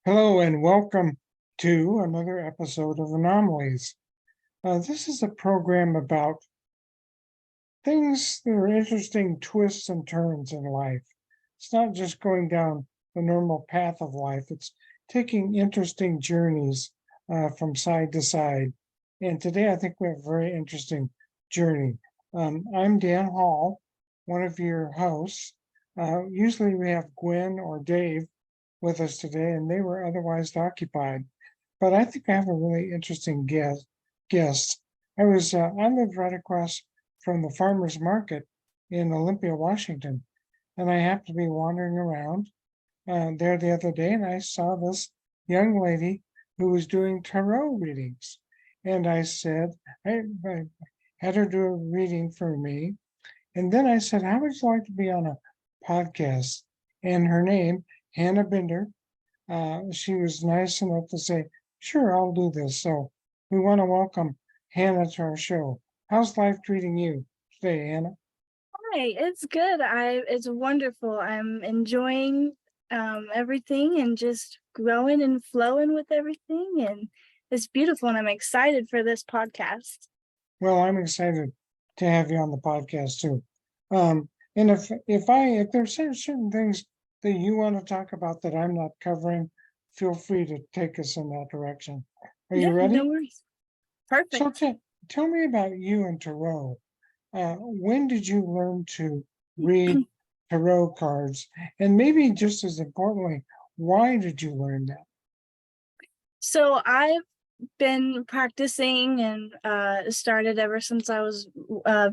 Hello and welcome to another episode of Anomalies. This is a program about things that are interesting twists and turns in life. It's not just going down the normal path of life, it's taking interesting journeys from side to side. And today I think we have a very interesting journey. I'm Dan Hall, one of your hosts. Usually we have Gwen or Dave with us today, and they were otherwise occupied. But I think I have a really interesting guest. I lived right across from the farmers market in Olympia, Washington, and I happened to be wandering around there the other day, and I saw this young lady who was doing tarot readings, and I had her do a reading for me, and then I said, "How would you like to be on a podcast?" And her name, Hannah Bender, she was nice enough to say, "Sure, I'll do this." So we want to welcome Hannah to our show. How's life treating you today, Hannah? Hi, it's good. It's wonderful. I'm enjoying everything and just growing and flowing with everything, and it's beautiful. And I'm excited for this podcast. Well, I'm excited to have you on the podcast too. And if there's certain things that you want to talk about that I'm not covering, feel free to take us in that direction. Are you Yeah, no ready? worries. So Perfect. tell me about you and tarot. When did you learn to read tarot cards? And maybe just as importantly, why did you learn that? So I've been practicing and started ever since I was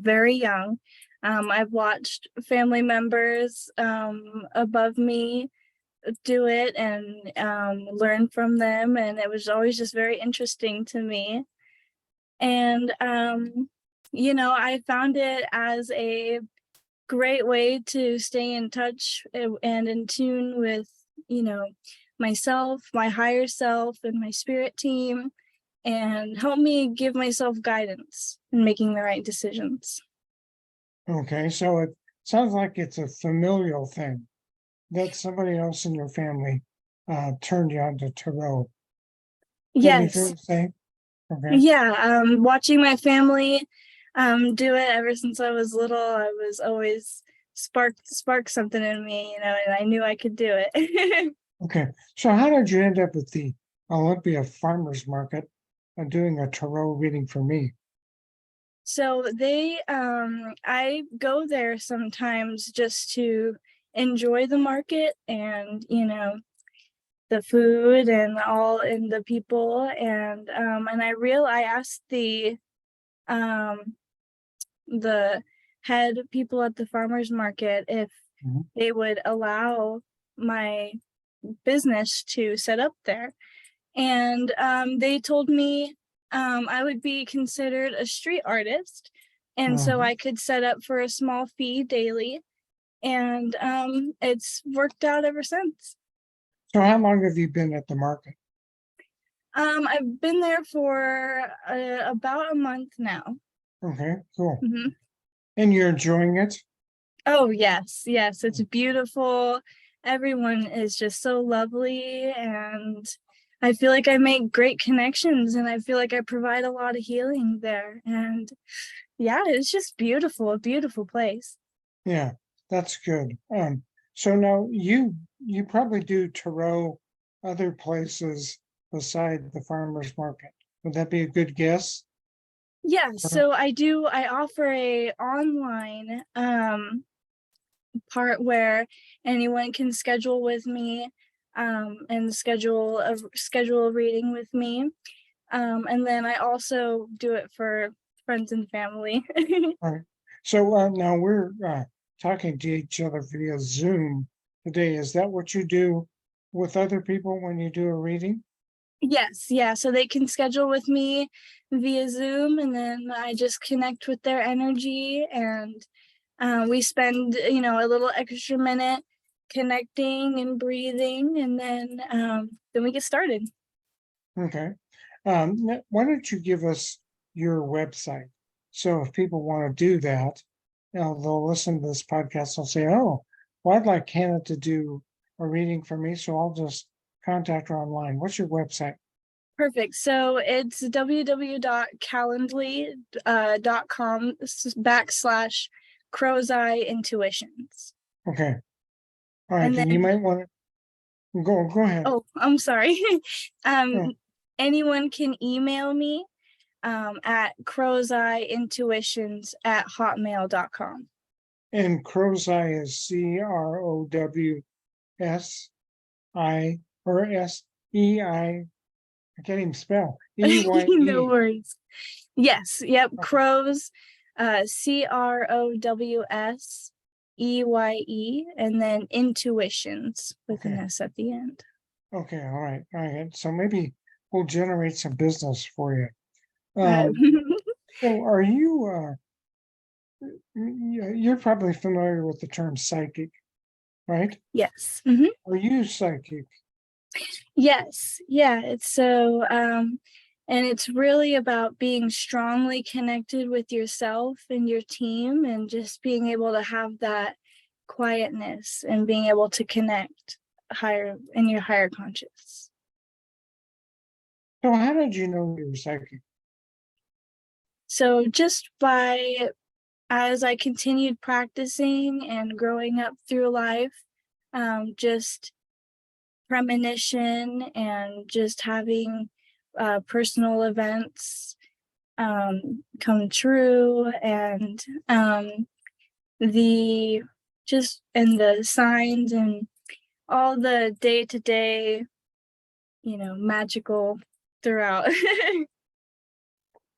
very young. I've watched family members above me do it and learn from them, and it was always just very interesting to me. And I found it as a great way to stay in touch and in tune with, you know, myself, my higher self, and my spirit team, and help me give myself guidance in making the right decisions. Okay, so it sounds like it's a familial thing that somebody else in your family turned you on to tarot. Would that be fair Yes. to say? Okay. Yeah, watching my family do it ever since I was little, I was always spark something in me, and I knew I could do it. Okay. So how did you end up at the Olympia Farmers Market doing a tarot reading for me? So I go there sometimes just to enjoy the market and, the food and all and the people, and I asked um the head people at the farmers market if Mhm. they would allow my business to set up there. And they told me I would be considered a street artist. And so Mhm. I could set up for a small fee daily. And it's worked out ever since. So how long have you been at the market? I've been there for about a month now. Okay, cool. Mhm. And you're enjoying it? Oh, yes, yes, it's beautiful. Everyone is just so lovely, and I feel like I make great connections, and I feel like I provide a lot of healing there, and yeah, it's just beautiful, a beautiful place. Yeah, that's good. So now you probably do tarot other places beside the farmers market. Would that be a good guess? Yeah, Or- so I offer a online part where anyone can schedule with me and schedule a reading with me. And then I also do it for friends and family. All right. So now we're talking to each other via Zoom today. Is that what you do with other people when you do a reading? Yes, yeah. So they can schedule with me via Zoom, and then I just connect with their energy, and we spend, a little extra minute connecting and breathing, and then we get started. Okay. Why don't you give us your website? So if people want to do that, they'll listen to this podcast. They'll say, "Oh, well, I'd like Hannah to do a reading for me, so I'll just contact her online? What's your website? Perfect. So it's www.calendly.com/crow's eye intuitions. Okay. All right. And And you then, might want to go ahead. oh, I'm sorry. Oh, Anyone can email me at crowseyeintuitions@hotmail.com. and Crow's Eye is CROWSI or SEI. I can't even spell. No EYE. worries. Yes. Yep. Okay. Crows, CROWSEYE, and then intuitions with an Okay. S at the end. Okay. All right. All right. So maybe we'll generate some business for you. Uh, So are you, you're probably familiar with the term psychic, right? yes. Are you psychic? Yes. Yeah. It's so, and it's really about being strongly connected with yourself and your team and just being able to have that quietness and being able to connect higher in your higher conscious. So how did you know you were psychic? So just by as I continued practicing and growing up through life, just premonition and just having personal events come true, and the just and the signs and all the day to day, magical throughout.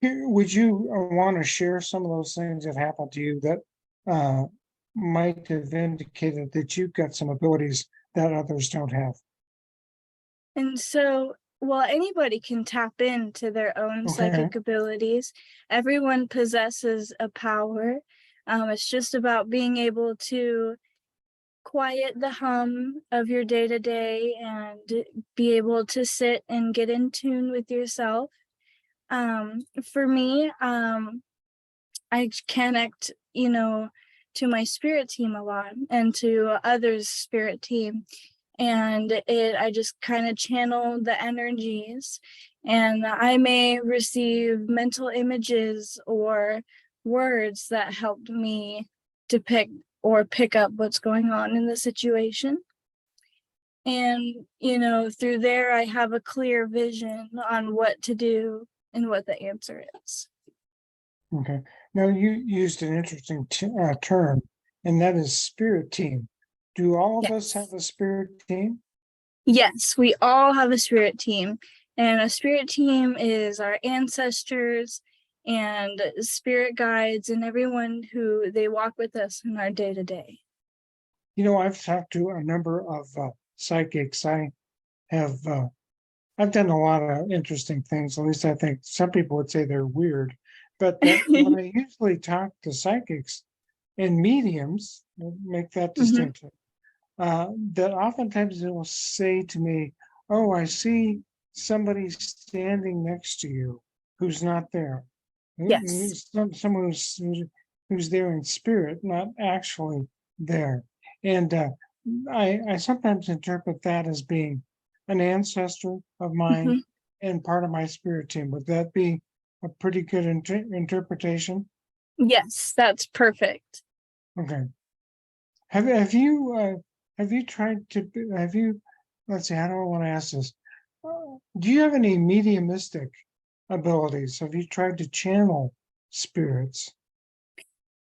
Would you want to share some of those things that happened to you that uh, might have indicated that you've got some abilities that others don't have? And so, well, anybody can tap into their own Okay. psychic abilities. Everyone possesses a power. It's just about being able to quiet the hum of your day to day and be able to sit and get in tune with yourself. For me, I connect, to my spirit team a lot and to others' spirit team. And I just kind of channel the energies, and I may receive mental images or words that helped me depict or pick up what's going on in the situation. And, through there, I have a clear vision on what to do and what the answer is. Okay. Now you used an interesting term, and that is spirit team. Do all of us Yes. have a spirit team? Yes, we all have a spirit team. And a spirit team is our ancestors and spirit guides and everyone who they walk with us in our day to day. I've talked to a number of psychics. Have I've done a lot of interesting things. At least I think some people would say they're weird. But when I usually talk to psychics and mediums, we'll make that distinction, that oftentimes they will say to me, "Oh, I see somebody standing next to you who's not there. Yes. Someone who's there in spirit, not actually there." And I sometimes interpret that as being an ancestor of mine Mhm. and part of my spirit team. Would that be a pretty good interpretation? Yes, that's perfect. Okay. Have you tried to have you let's see, how do I want to ask this? Do you have any mediumistic abilities? Have you tried to channel spirits?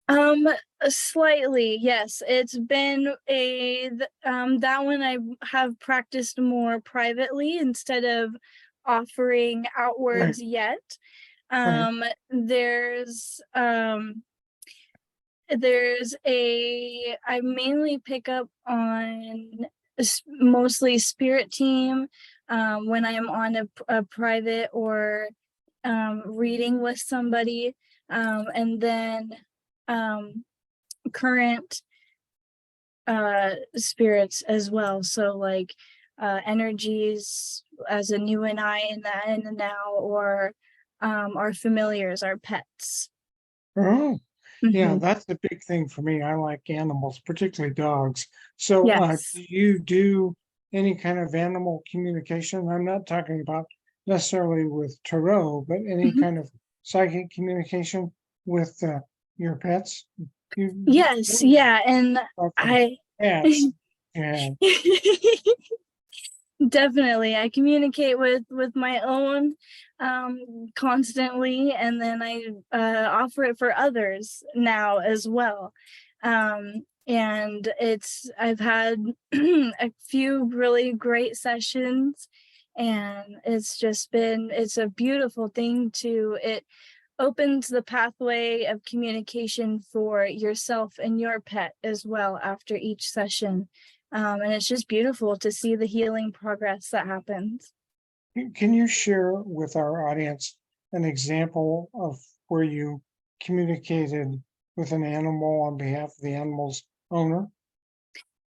Um, Slightly, yes. It's been that one I have practiced more privately instead of offering Right, outwards yet. right. Um, there's um I mainly pick up on mostly spirit team when I am on a private or reading with somebody, and then um, current spirits as well. So like energies as a new and I in the now, or our familiars, our pets. Oh, yeah, Mm-hmm. that's a big thing for me. I like animals, particularly dogs. So, Yes. do you do any kind of animal communication? I'm not talking about necessarily with tarot, but any Mhm. kind of psychic communication with your pets? You Yes, yeah, and talk to I cats. Yeah. definitely I communicate with my own constantly, and then I offer it for others now as well. And I've had a few really great sessions, and it's a beautiful thing to it opens the pathway of communication for yourself and your pet as well after each session. And it's just beautiful to see the healing progress that happens. Can you share with our audience an example of where you communicated with an animal on behalf of the animal's owner?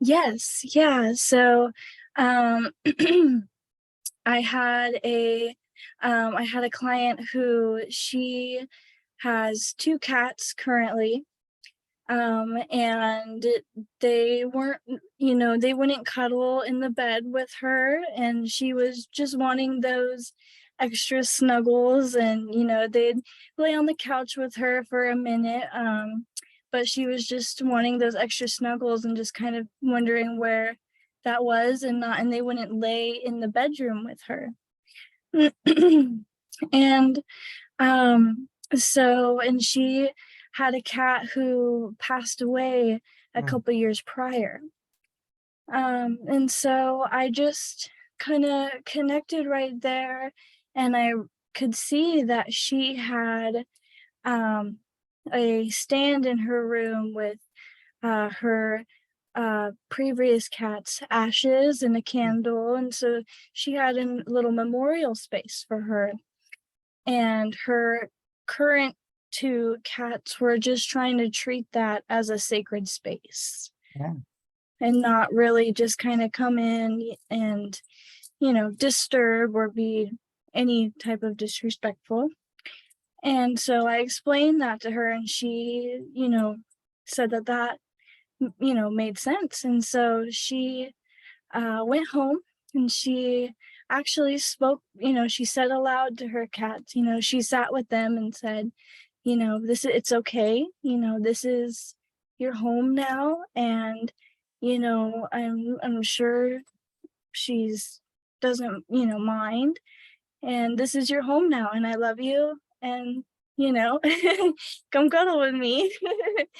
Yes, yeah. So um I had a I had a client who she has two cats currently, and they weren't, they wouldn't cuddle in the bed with her, and she was just wanting those extra snuggles, and they'd lay on the couch with her for a minute, but she was just wanting those extra snuggles and just kind of wondering where that was, and they wouldn't lay in the bedroom with her. And and she had a cat who passed away a Mm, couple years prior. And so I just kind of connected right there, and I could see that she had um a stand in her room with her previous cat's ashes and a mm, candle, and so she had a little memorial space for her, and her current two cats were just trying to treat that as a sacred space yeah, and not really just kind of come in and disturb or be any type of disrespectful. And so I explained that to her, and she said that made sense. And so she went home, and she actually spoke, she said aloud to her cats, she sat with them and said, it's okay, this is your home now. And I'm sure she's doesn't mind, and this is your home now, and I love you, and you know come cuddle with me.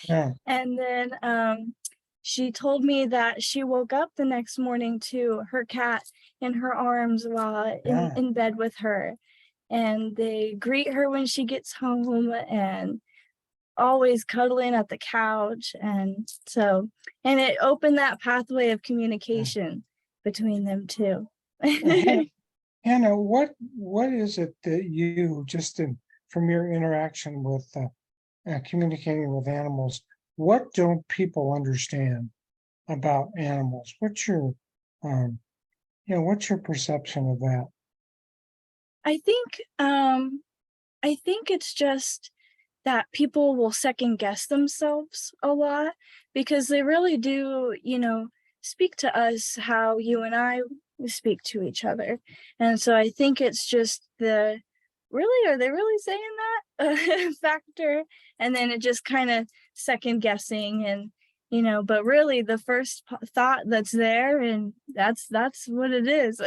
yeah, And then she told me that she woke up the next morning to her cat in her arms while yeah. in bed with her, and they greet her when she gets home, and always cuddling at the couch. And it opened that pathway of Yeah. communication between them two. Hannah, what is it that you just from your interaction with communicating with animals, what don't people understand about animals? Um, what's your perception of that? I think I think it's just that people will second guess themselves a lot, because they really do, speak to us how you and I speak to each other. And so I think it's just the really, are they really saying that factor? And then it just kind of second guessing, and but really the first thought that's there, and that's what it is.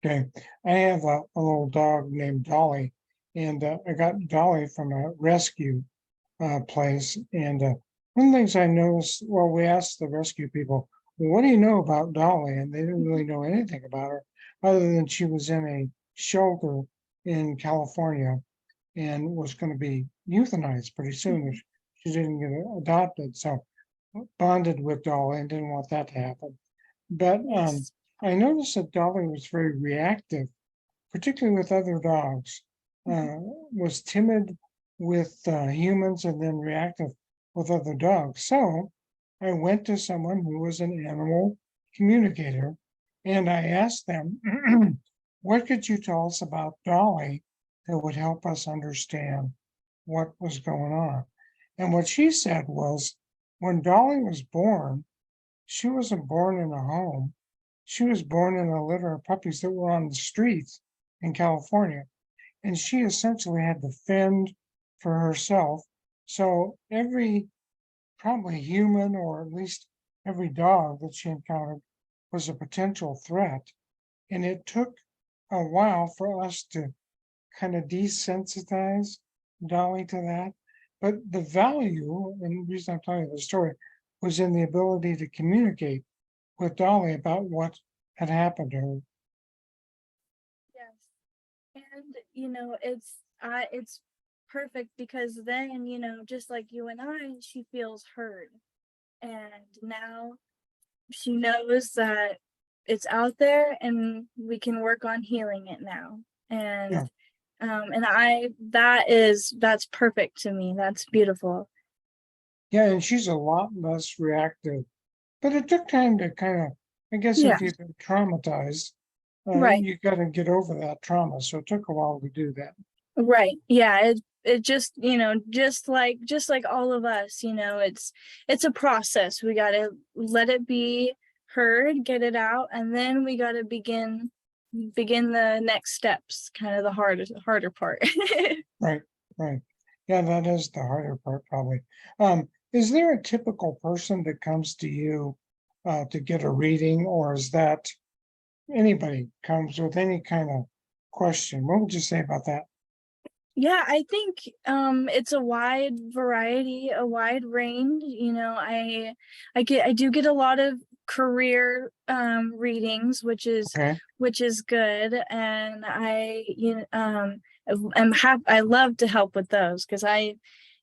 Okay, I have a little dog named Dolly, and I got Dolly from a rescue place. And one of the things I noticed, well, we asked the rescue people, well, what do you know about Dolly? And they didn't really know anything about her other than she was in a shelter in California and was going to be euthanized pretty soon if she didn't get adopted. So bonded with Dolly and didn't want that to happen. But Yes. I noticed that Dolly was very reactive, particularly with other dogs, uh, was timid with humans and then reactive with other dogs. So I went to someone who was an animal communicator and I asked them, what could you tell us about Dolly that would help us understand what was going on? And what she said was, when Dolly was born, she wasn't born in a home. She was born in a litter of puppies that were on the streets in California, and she essentially had to fend for herself. So every probably human, or at least every dog that she encountered, was a potential threat. And it took a while for us to kind of desensitize Dolly to that. But the value, and the reason I'm telling you the story, was in the ability to communicate with Dolly about what had happened to her. Yes. And it's perfect because then, just like you and I, she feels heard. And now she knows that it's out there and we can work on healing it now. And Yeah. that's perfect to me. That's beautiful. Yeah, and she's a lot less reactive. But it took time to kind of, I guess Yeah, if you've been traumatized, right. you got to get over that trauma. So it took a while to do that. Right. Yeah, it just, just like all of us, it's a process. We got to let it be heard, get it out, and then we got to begin the next steps, kind of the harder part. Right, right. Yeah, that is the harder part, probably. Is there a typical person that comes to you to get a reading, or is that anybody comes with any kind of question? What would you say about that? Yeah, I think it's a wide variety, a wide range. I do get a lot of career readings, Okay. which is good, and I love to help with those because I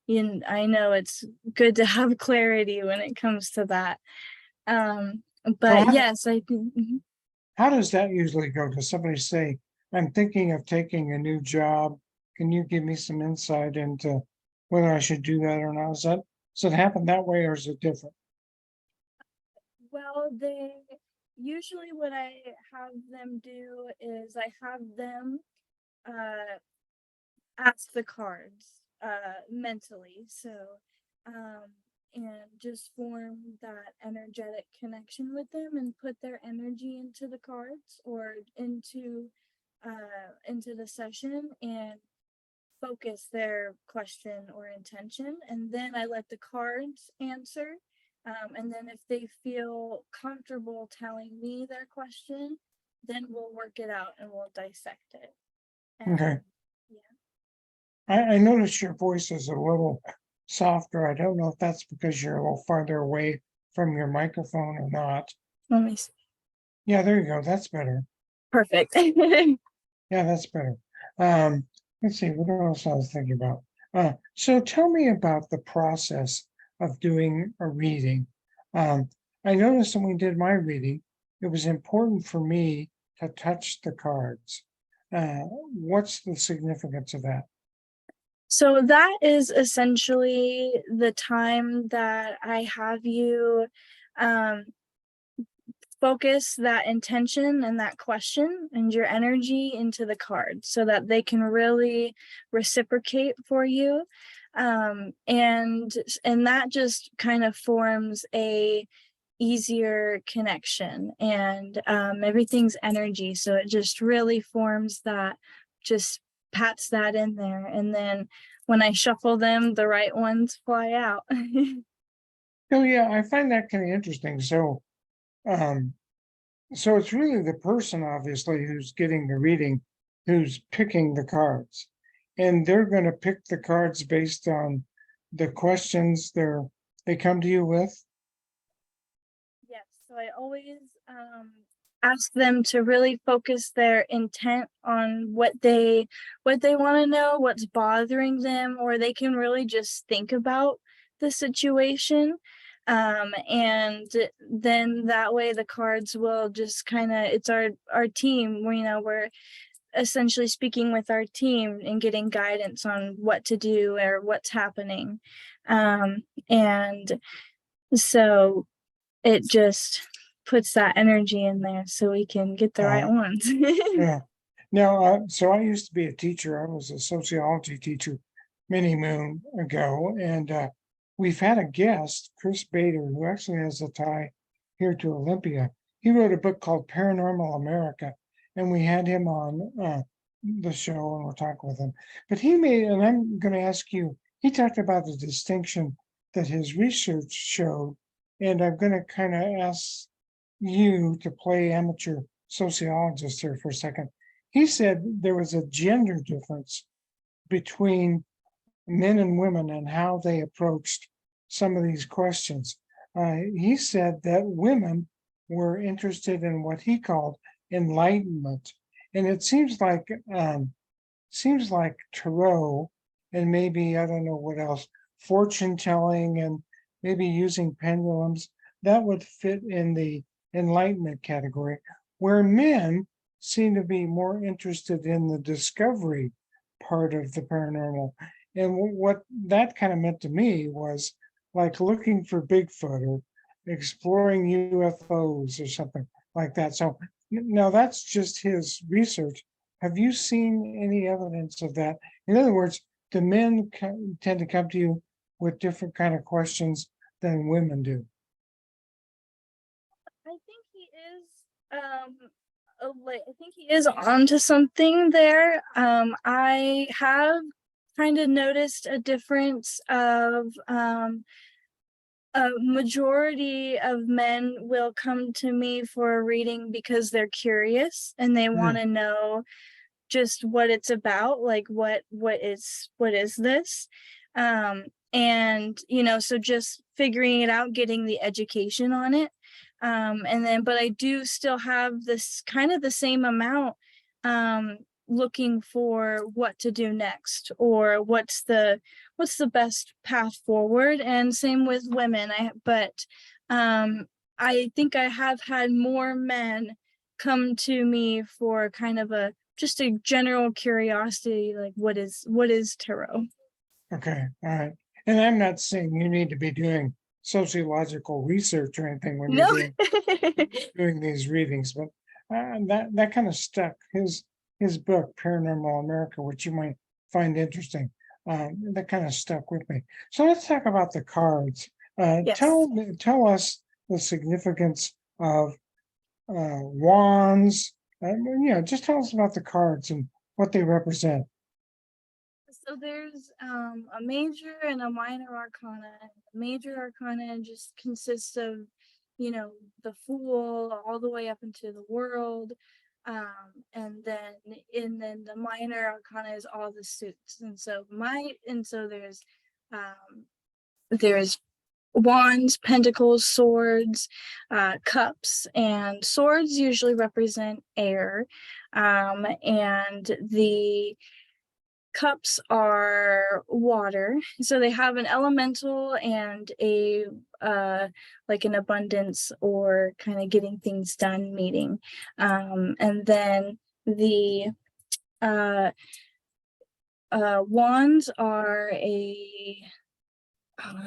know it's good to have clarity when it comes to that. Um So but yes, I think. how does that usually go? Does somebody say, I'm thinking of taking a new job? Can you give me some insight into whether I should do that or not? Does it happen that way, or is it different? Well, they usually what I have them do is I have them uh ask the cards mentally. So and just form that energetic connection with them and put their energy into the cards or into the session and focus their question or intention, and then I let the cards answer. And then if they feel comfortable telling me their question, then we'll work it out and we'll dissect it. Okay. And yeah, I noticed your voice is a little softer. I don't know if that's because you're a little farther away from your microphone or not. let me see. Yeah, there you go. That's better. Perfect. Yeah, that's better. Um, let's see, what else I was thinking about? So tell me about the process of doing a reading. Um, I noticed when we did my reading, it was important for me to touch the cards. What's the significance of that? So that is essentially the time that I have you um, focus that intention and that question and your energy into the cards so that they can really reciprocate for you. And that just kind of forms a easier connection, and everything's energy, so it just really forms that, just pats that in there, and then when I shuffle them, the right ones fly out. Oh yeah, I find that kind of interesting. Um, so it's really the person, obviously, who's getting the reading, who's picking the cards. And they're going to pick the cards based on the questions they come to you with. Yes, so I always ask them to really focus their intent on what they want to know, what's bothering them, or they can really just think about the situation. And then that way the cards will just kind of, it's our team. We're essentially speaking with our team and getting guidance on what to do or what's happening. And so it just puts that energy in there so we can get the right Uh, ones. yeah. Now, so I used to be a teacher. I was a sociology teacher many moon ago, and we've had a guest, Chris Bader, who actually has a tie here to Olympia. he wrote a book called Paranormal America, and we had him on the show and we're talking with him. But he made, and I'm going to ask you, he talked about the distinction that his research showed, and I'm going to kind of ask you to play amateur sociologist here for a second. He said there was a gender difference between men and women and how they approached some of these questions. He said that women were interested in what he called enlightenment, and it seems like tarot and maybe I don't know what else, fortune telling and maybe using pendulums that would fit in the enlightenment category, where men seem to be more interested in the discovery part of the paranormal. And what that kind of meant to me was like looking for Bigfoot or exploring UFOs or something like that. So now that's just his research. Have you seen any evidence of that? In other words, do men tend to come to you with different kind of questions than women do? I think he is I think he is onto something there. I have kind of noticed a difference of a majority of men will come to me for a reading because they're curious and they want to know just what it's about, like what is this, and so just figuring it out, getting the education on it, and then but I do still have this kind of the same amount looking for what to do next, or what's the best path forward. And same with women. I think I have had more men come to me for kind of just a general curiosity, like what is tarot. Okay, all right. And I'm not saying you need to be doing sociological research or anything when No. you're doing these readings, but that kind of stuck. His book, Paranormal America, which you might find interesting, that kind of stuck with me. So let's talk about the cards. Yes. Tell us the significance of wands. Just tell us about the cards and what they represent. So there's a major and a minor arcana. The major arcana just consists of, the Fool all the way up into the World. And then the minor arcana is all the suits. And so there's wands, pentacles, swords, cups, and swords usually represent air. And the cups are water, so they have an elemental and a like an abundance or kind of getting things done meaning. And then the wands are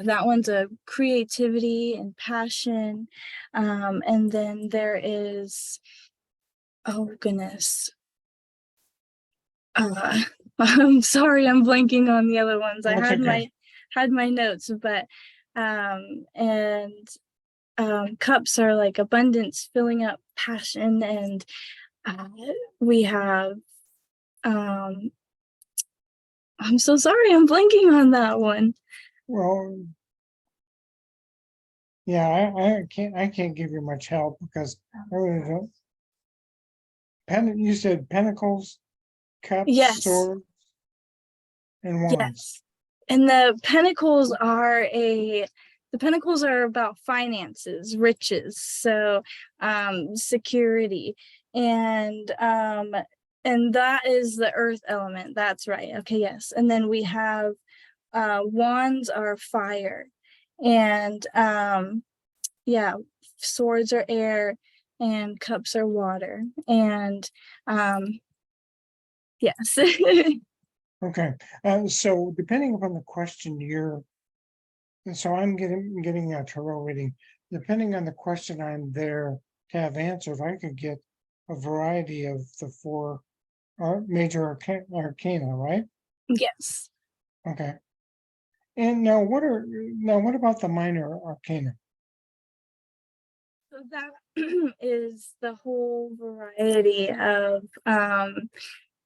that one's a creativity and passion. And then there is, oh goodness, I'm sorry, I'm blanking on the other ones. That's okay. Had my notes, but and cups are like abundance, filling up, passion, and we have I'm so sorry, I'm blanking on that one. Well, yeah, I can't give you much help because I really don't. You said pentacles, cups, Yes. swords, and wands. Yes. And the pentacles are about finances, riches, so security, and that is the earth element. That's right. Okay, yes. And then we have wands are fire, and swords are air, and cups are water. And yes. Okay, so depending upon the question so I'm getting a tarot reading. Depending on the question I'm there to have answered, I could get a variety of the four major arcana, right? Yes. Okay. And now what about the minor arcana? So that is the whole variety of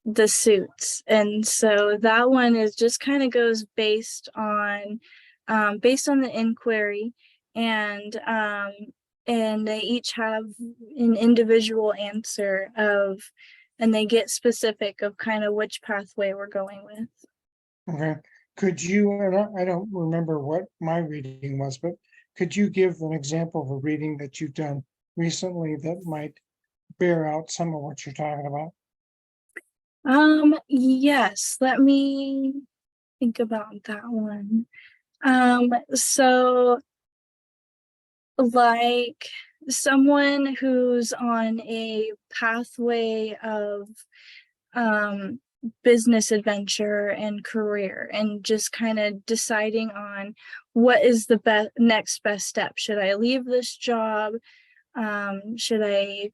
the suits. And so that one is just kind of goes based on the inquiry, and they each have an individual answer of, and they get specific of kind of which pathway we're going with. Okay, could you, and I don't remember what my reading was, but could you give an example of a reading that you've done recently that might bear out some of what you're talking about? Yes, let me think about that one. So like someone who's on a pathway of um business adventure and career, and just kind of deciding on what is the next best step. Should I leave this job? Should I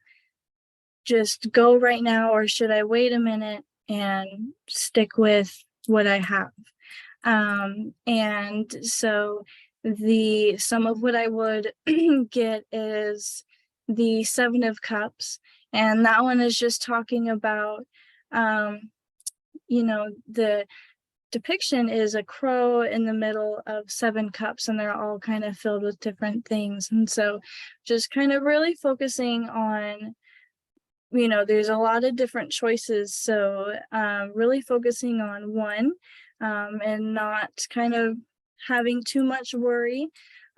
just go right now, or should I wait a minute and stick with what I have? And so some of what I would get is the Seven of Cups, and that one is just talking about the depiction is a crow in the middle of seven cups, and they're all kind of filled with different things. And so just kind of really focusing on, there's a lot of different choices. So really focusing on one, and not kind of having too much worry,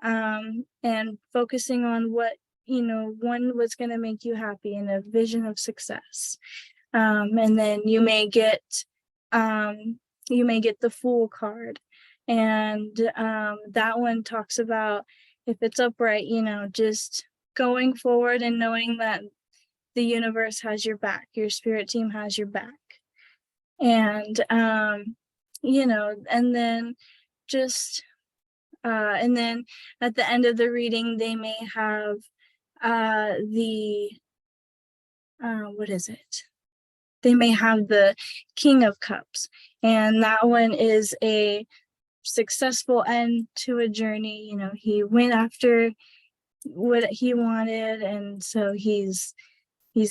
and focusing on what, one, what's going to make you happy, and a vision of success. And then you may get the Fool card, and that one talks about, if it's upright, just going forward and knowing that the universe has your back, your spirit team has your back. And and then just and then at the end of the reading, they may have the what is it? They may have the King of Cups, and that one is a successful end to a journey. He went after what he wanted, and so he's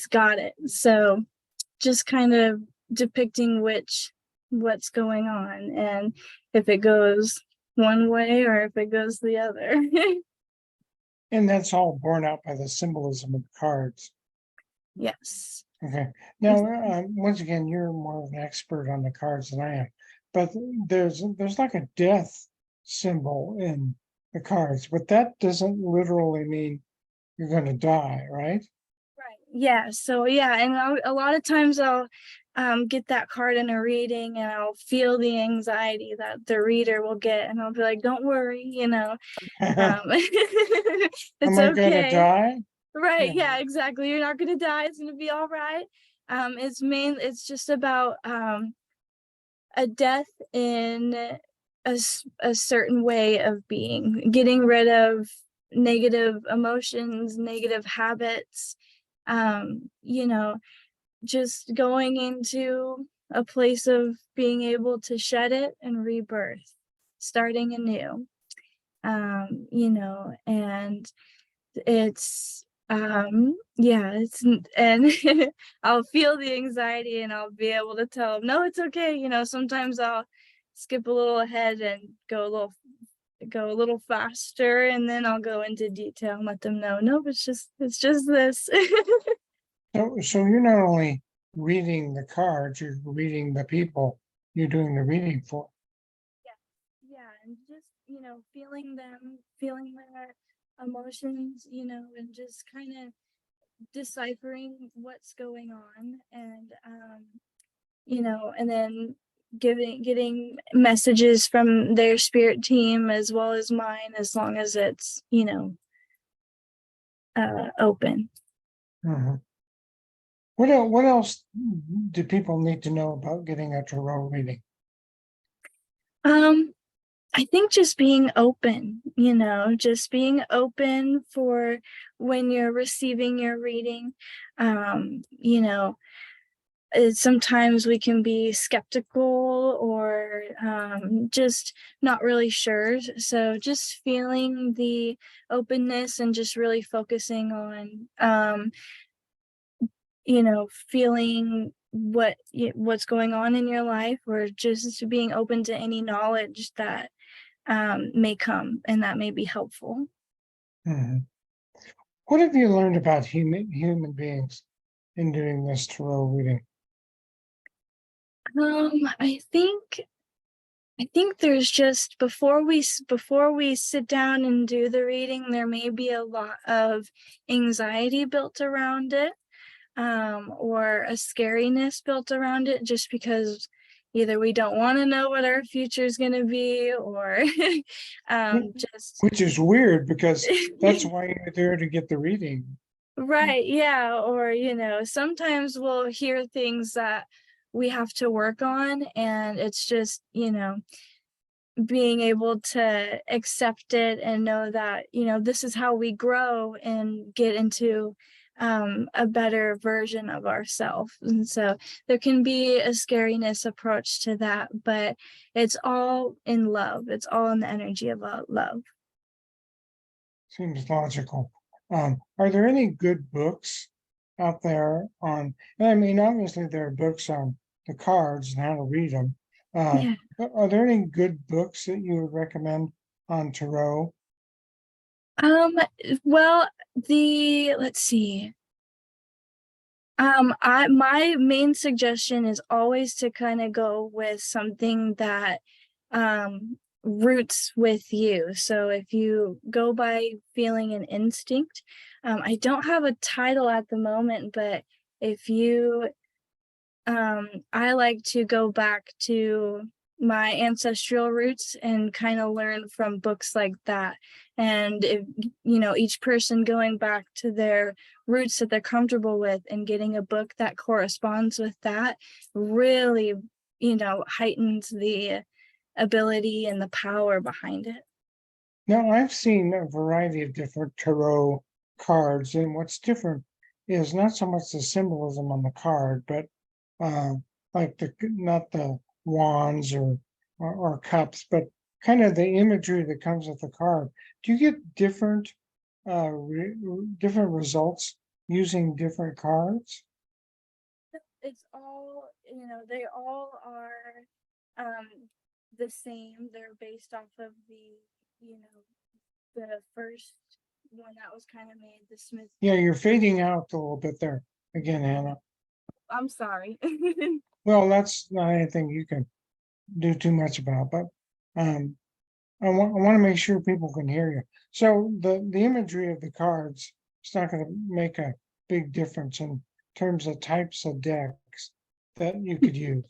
got it. So just kind of depicting what's going on, and if it goes one way or if it goes the other. And that's all borne out by the symbolism of the cards. Yes. Okay, now, once again, you're more of an expert on the cards than I am, but there's like a death symbol in the cards, but that doesn't literally mean you're gonna die, right? Right. Yeah. So yeah, and a lot of times I'll get that card in a reading, and I'll feel the anxiety that the reader will get, and I'll be like, "Don't worry, Am it's I gonna okay." die? Right. Yeah. Yeah. Exactly. You're not gonna die. It's gonna be all right. It's just about a death in a certain way of being, getting rid of negative emotions, negative habits, um, you know, just going into a place of being able to shed it and rebirth, starting anew. And it's and I'll feel the anxiety, and I'll be able to tell them, no, it's okay. Sometimes I'll skip a little ahead and go a little faster, and then I'll go into detail and let them know, no, it's just this. So you're not only reading the cards, you're reading the people you're doing the reading for. Yeah, and just feeling them, feeling their emotions, and just kind of deciphering what's going on, and and then getting messages from their spirit team as well as mine, as long as it's open. Mhm. What else do people need to know about getting a tarot reading? I think just being open, just being open for when you're receiving your reading. sometimes we can be skeptical or just not really sure. So just feeling the openness and just really focusing on, feeling what's going on in your life, or just being open to any knowledge that may come and that may be helpful. Mhm. What have you learned about human beings in doing this tarot reading? I think there's just before we sit down and do the reading, there may be a lot of anxiety built around it, or a scariness built around it, just because either we don't want to know what our future is going to be, or just Which is weird because that's why you're there to get the reading. right, yeah, or sometimes we'll hear things that we have to work on, and it's just being able to accept it and know that this is how we grow and get into a better version of ourselves. And so there can be a scariness approach to that, but it's all in love. It's all in the energy of love. Seems logical. Are there any good books out there on? I mean, obviously there are books on the cards and how to read them. Yeah. But are there any good books that you would recommend on tarot? um well, let's see. My main suggestion is always to kind of go with something that roots with you. So if you go by feeling and instinct, I don't have a title at the moment, but if you I like to go back to my ancestral roots and kind of learn from books like that. And if, each person going back to their roots that they're comfortable with and getting a book that corresponds with that really, heightens the ability and the power behind it. Now, I've seen a variety of different tarot cards, and what's different is not so much the symbolism on the card, but uh, like not the wands or cups, but kind of the imagery that comes with the card. Do you get different results using different cards? It's all, they all are um the same. They're based off of the first one that was kind of made, the Smith. Yeah, you're fading out a little bit there again, Hannah. I'm sorry. Well, that's not anything you can do too much about, but um, I want to make sure people can hear you. So the imagery of the cards, it's not going to make a big difference in terms of types of decks that you could use.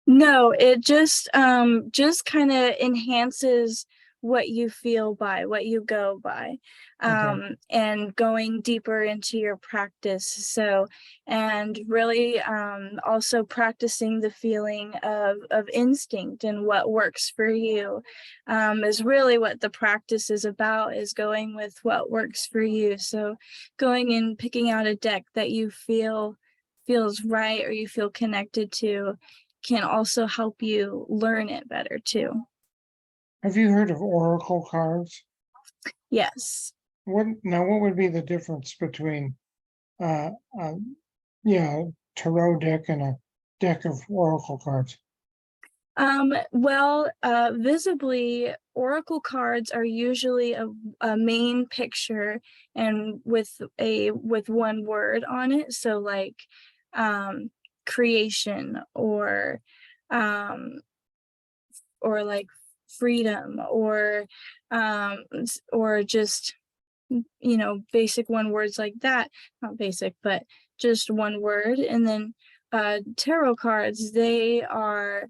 No, it just kind of enhances what you feel by, what you go by, Okay. and going deeper into your practice. So, and really also practicing the feeling of instinct and what works for you, is really what the practice is about, is going with what works for you. So going and picking out a deck that you feel feels right, or you feel connected to, can also help you learn it better too. Have you heard of oracle cards? Yes. What would be the difference between uh, uh yeah, tarot deck and a deck of oracle cards? Well, visibly, oracle cards are usually a main picture and with one word on it. So like um creation, um or like freedom, or just basic one words like that. Not basic, but just one word. And then tarot cards, they have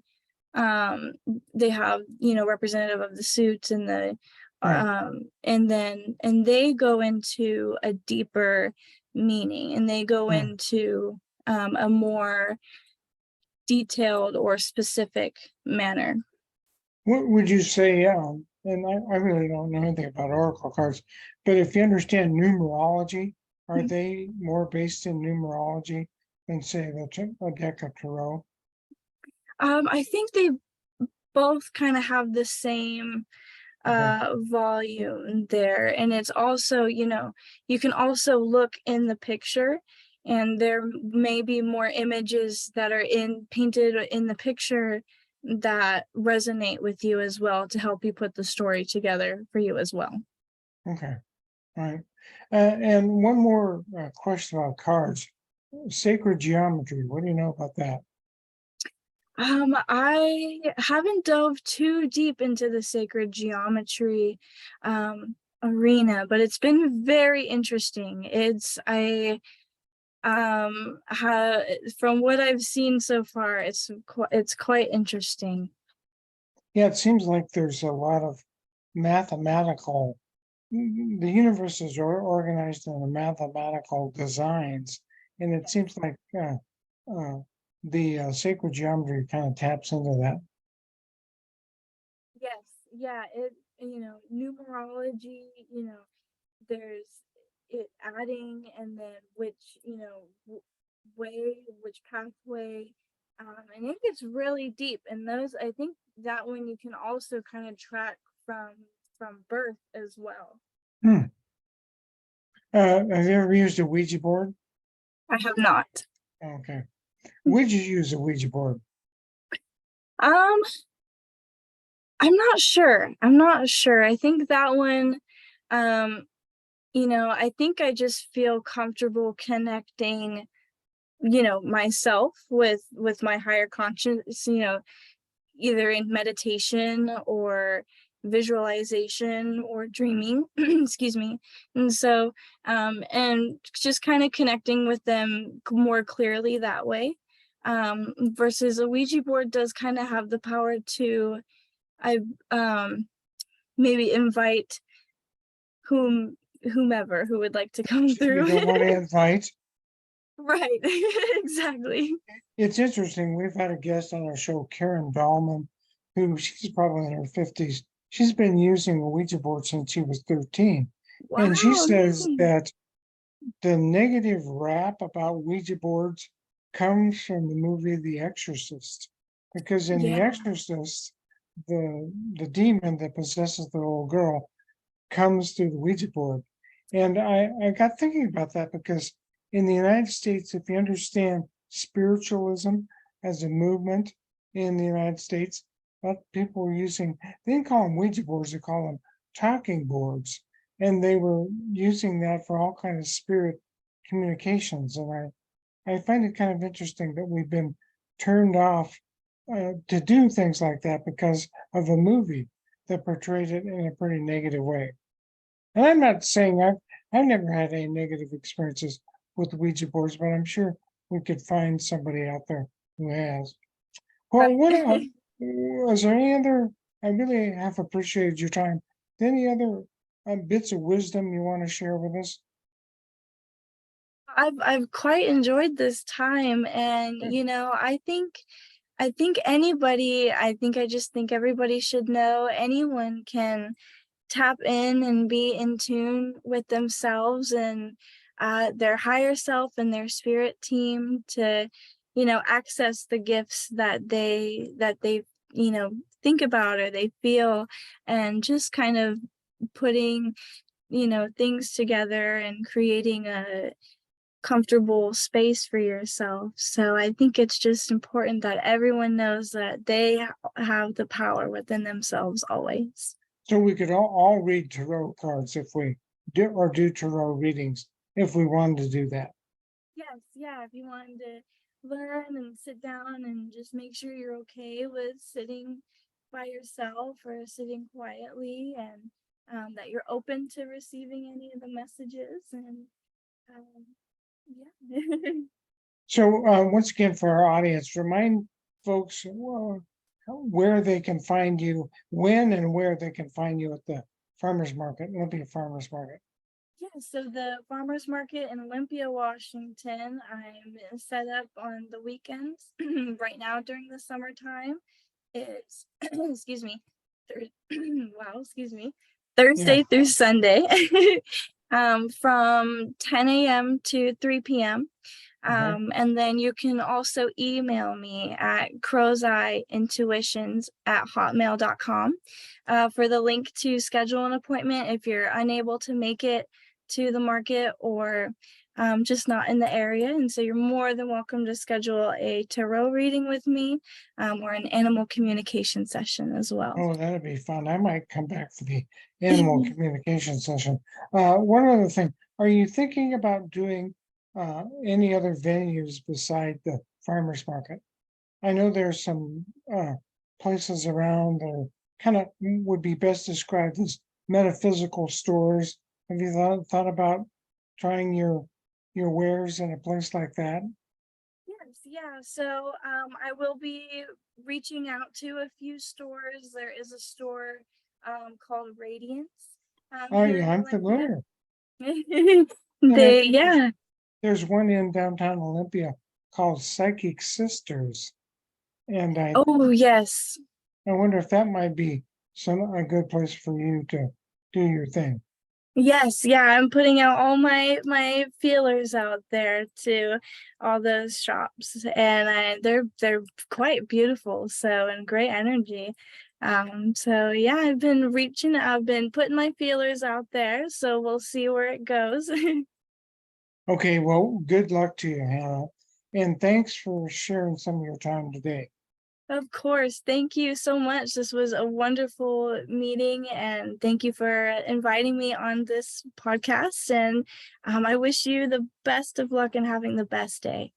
representative of the suits and the Right. and they go into a deeper meaning, and they go Hmm. into a more detailed or specific manner. What would you say? And I really don't know anything about oracle cards, but if you understand numerology, are they more based in numerology than say a deck of tarot? I think they both kind of have the same Okay. volume there, and it's also, you can also look in the picture, and there may be more images that are painted in the picture that resonate with you as well, to help you put the story together for you as well. Okay. All right. And one more question about cards. Sacred geometry. What do you know about that? I haven't dove too deep into the sacred geometry arena, but it's been very interesting. From what I've seen so far, it's quite interesting. Yeah, it seems like there's a lot of mathematical, the universe is organized in a mathematical designs, and it seems like uh, the sacred geometry kind of taps into that. Yes, yeah, numerology, there's it adding, and then which pathway, and it gets really deep. And those, I think that one you can also kind of track from birth as well. Hmm. Have you ever used a Ouija board? I have not. Okay. Would you use a Ouija board? Um, I'm not sure. I think that one, um, I think I just feel comfortable connecting, myself with my higher conscience, either in meditation or visualization or dreaming. Excuse me. And so and just kind of connecting with them more clearly that way, versus a Ouija board does kind of have the power to, I maybe invite whomever who would like to come So you through. don't want to invite. Right. Exactly. It's interesting. We've had a guest on our show, Karen Dahlman, who she's probably in her 50s. She's been using a Ouija board since she was 13. And she Wow, says amazing. that the negative rap about Ouija boards comes from the movie The Exorcist. Because in The Yeah. Exorcist, the demon that possesses the little girl comes through the Ouija board. And I got thinking about that because in the United States, if you understand spiritualism as a movement in the United States, what people were using, they didn't call them Ouija boards, they call them talking boards. And they were using that for all kinds of spirit communications. And I find it kind of interesting that we've been turned off to do things like that because of a movie that portrayed it in a pretty negative way. And I'm not saying I've never had any negative experiences with Ouija boards, but I'm sure we could find somebody out there who has. Well, what Right. was there any other? I really have appreciated your time. Any other bits of wisdom you want to share with us? I've quite enjoyed this time, and I just think everybody should know, anyone can tap in and be in tune with themselves and their higher self and their spirit team to, access the gifts that they think about or they feel, and just kind of putting, things together and creating a comfortable space for yourself. So I think it's just important that everyone knows that they have the power within themselves always. So we could all read tarot cards if we do tarot readings if we wanted to do that. Yes, yeah, if you wanted to learn and sit down and just make sure you're okay with sitting by yourself or sitting quietly, and that you're open to receiving any of the messages, and um, yeah. So once again, for our audience, remind folks where they can find you, when and where they can find you at the farmers market, Olympia Farmers Market. Yeah, so the farmers market in Olympia, Washington, I'm set up on the weekends. Right now during the summertime, it's excuse me, wow, excuse me, Yeah. Thursday through Sunday. from 10 a.m. to 3 p.m. Okay. And then you can also email me at crowseyeintuitions@hotmail.com for the link to schedule an appointment if you're unable to make it to the market or just not in the area. And so you're more than welcome to schedule a tarot reading with me or an animal communication session as well. Oh, that'd be fun. I might come back for the animal communication session. One other thing, are you thinking about doing any other venues beside the farmers market? I know there's some places around that kind of would be best described as metaphysical stores. Have you thought about trying your wares in a place like that? Yes, yeah. So I will be reaching out to a few stores. There is a store called Radiance Oh here yeah, in I'm Olympia. familiar. And I They, think yeah. there's one in downtown Olympia called Psychic Sisters. And Oh, yes. I wonder if that might be a good place for you to do your thing. Yes, yeah, I'm putting out all my feelers out there to all those shops, and they're quite beautiful, so and great energy. So yeah, I've been putting my feelers out there, so we'll see where it goes. Okay, well, good luck to you, Hannah. And thanks for sharing some of your time today. Of course, thank you so much. This was a wonderful meeting, and thank you for inviting me on this podcast. And I wish you the best of luck and having the best day.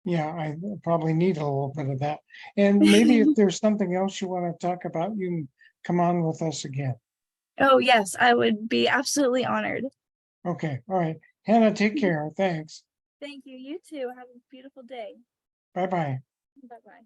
Yeah, I probably need a little bit of that. And maybe if there's something else you want to talk about, you can come on with us again. Oh, yes, I would be absolutely honored. Okay, all right. Hannah, take care. Thanks. Thank you. You too. Have a beautiful day. Bye bye. Bye bye.